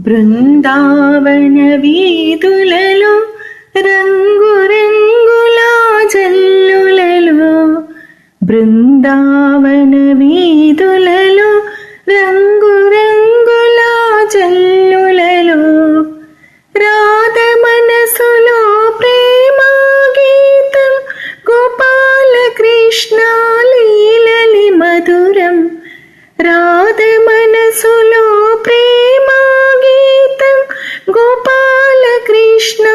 బృందావన వీధులలో రంగురంగుల జల్లులలో, బృందావన వీధులలో రంగురంగుల జల్లులలో, రాధ మనసులో ప్రేమ గీతం, గోపాల కృష్ణ లీలలి మధురం. రాధ మనసులో ప్రేమ గీతం, గోపాల కృష్ణ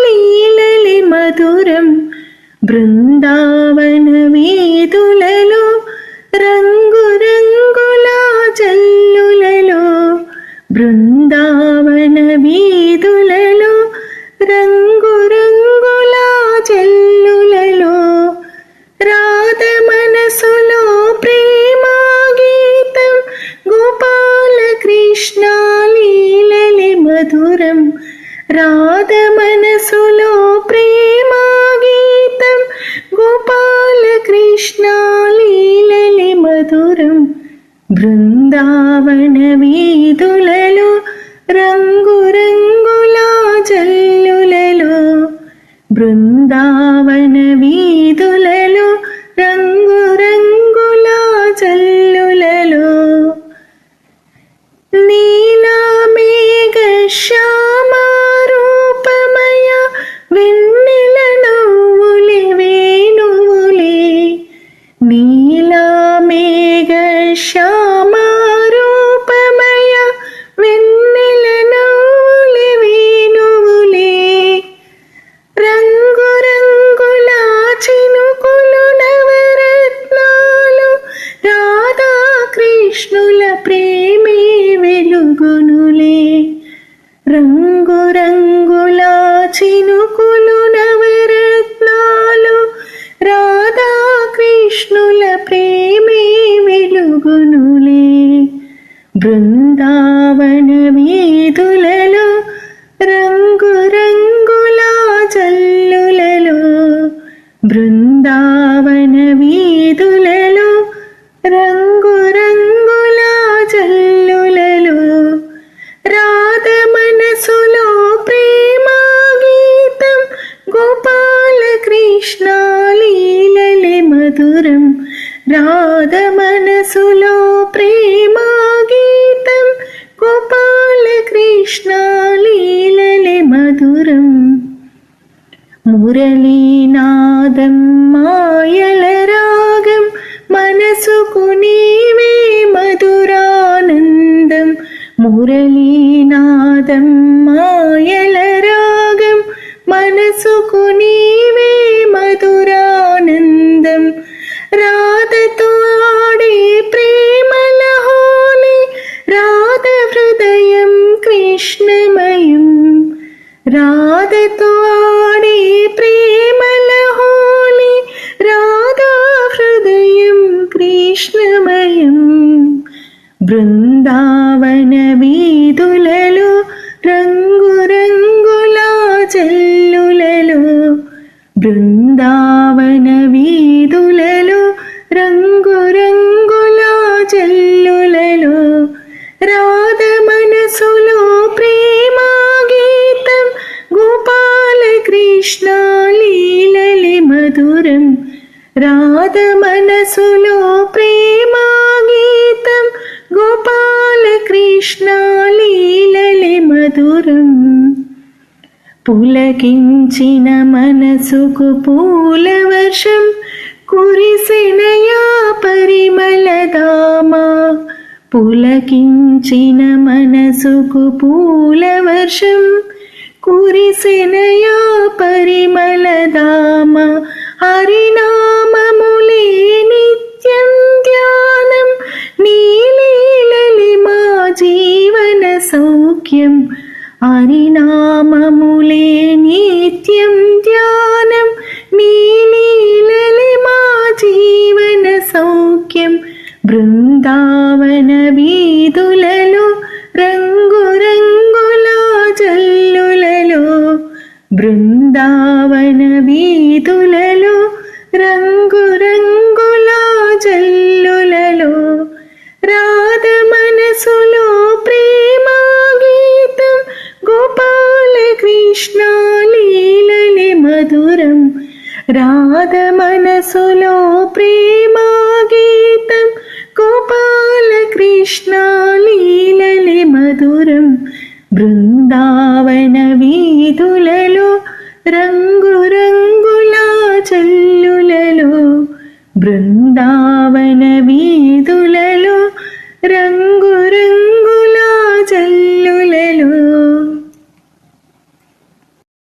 లీలలి మధురం. బృందావన వీధులలో రంగురంగుల జల్లులలో, బృందావన వీధులలో రంగురంగుల జల్లులలో, రాధ మనసులో ప్రేమ గీతం, గోపాల కృష్ణ లీలలి మధురం. రాధ మనసులో ప్రేమ గీతం, గోపాల కృష్ణ లీలలి మధురం. బృందావన వీధులలో రంగురంగుల జల్లులలో, బృందావన వీధులలో రంగురంగుల జల్లులలో, నీలా మేఘ శ్యామ రూపమయ వెన్నెల నవ్వులే వేణువులే, నీలా మేఘ శ్యామ రూపమయ వెన్నెల నవ్వులే వేణువులే, రంగురంగుల చినుకులు నవరత్నాలు, రాధా కృష్ణుల ప్రేమే వెలుగునులే. రంగురంగుల చినుకులు నవరత్నాలు, రాధా కృష్ణుల ప్రేమే వెలుగునులే. బృందావన వీధులలో రంగురంగుల జల్లులలో, బృందావన వీధులలో రంగురంగుల జల్లులలో, రాధ మనసులో ప్రేమ గీతం, గోపాల కృష్ణ లీలలి మధురం. రాధ మనసులో ప్రేమ గీతం, గోపాల కృష్ణ లీలలి మధురం. మురళీనాదం మాయల రాగం, మనసుకు నీవే మధురానందం. మురళీనాదం మాయల రాగం, మనసుకు నీవే మధురానందం. రాధతో ఆడే ప్రేమల హోలీ, రాధ హృదయం కృష్ణమయం. రాధతో ఆడే ప్రేమల హోలీ, రాధా హృదయం కృష్ణమయం. బృందావన వీధులలో రంగురంగుల జల్లులలో, బృందావన వీధులలో రంగురంగుల జల్లులలో, రాధ మనసులో ప్రేమ గీతం, గోపాల కృష్ణ లీలలి మధురం. రాధ మనసులో ప్రేమ గీతం, గోపాల కృష్ణ లీలలి మధురం. పులకించిన మనసుకు పూల వర్షం, కురిసెనయా పరిమళధామ. పులకించిన మనసుకు పూల వర్షం, కురిసెనయా పరిమళధామ. హరినామములే నిత్యం ధ్యానం, నీ లీలలి మా జీవన సౌఖ్యం. హరినామములే నిత్యం ధ్యానం, నీ లీలలి మా జీవన సౌఖ్యం. బృందావన వీధులలో రంగురంగుల జల్లులలో, బృందావన వీధులలో రంగురంగుల జల్లులలో, రాధ మనసులో ప్రేమ గీతం, కృష్ణ లీలలి మధురం రాధ మనసులో ప్రేమ గీతం గోపాల కృష్ణ లీలలి మధురం బృందావన వీధులలో రంగు రంగుల చల్ల